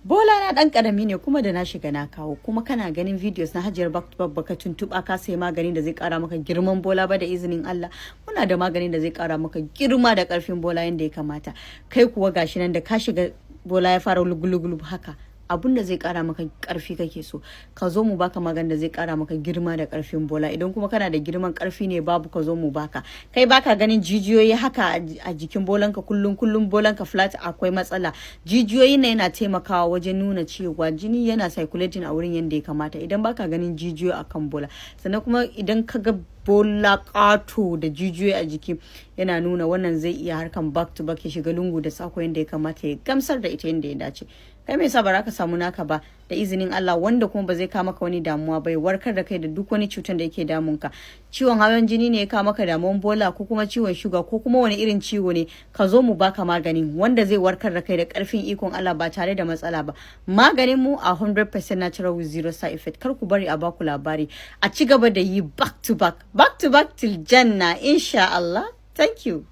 Bola na dan karami ne kuma da na shiga na kawo, kuma kana ganin videos na Hajiyar baka tuntuba ka sai maganin da zai kara maka girman bola ba da izinin Allah. Muna da maganin da zai kara maka girma da karfin bola yanda ya kamata. Kai kuwa gashi nan da ka shiga bola ya fara lugulugulu haka, abun da zai kara maka karfi kake so, ka zo mu baka magana da zai kara maka girma da karfin bola. Idan kuma kana da girman karfi ne babu, ka zo mu baka. Kai baka ganin jijiyoyi haka a jikin bolanka, kullum bolanka flat, akwai matsala. Jijiyoyi ne yana taimakawa wajen nuna cewa jini yana circulating a wurin yanda ya kamata. Idan baka ganin jijiyoyi akan bola, sannan kuma idan ka ga bola kato da jijiyoyi a jiki, yana nuna wannan zai iya harkan back to back, ya shiga lungu da sako yanda ya kamata, ya gamsar da ita yanda ya dace. Kai me yasa ba za ka samu naka ba da izinin Allah, wanda kuma ba zai kawo maka wani damuwa ba, ya warkar da kai da duk wani cutar da yake damunka. Ciwon hawan jini ne ya kawo maka damuwan bola, ko kuma ciwon shuga, ko kuma wani irin ciwo ne, ka zo mu baka maganin wanda zai warkar da kai da karfin ikon Allah ba tare da matsala ba. Maganin mu a 100% natural with zero side effect. Kar ku bari a baku labari, a ci gaba da yi back to back till janna insha Allah. Thank you.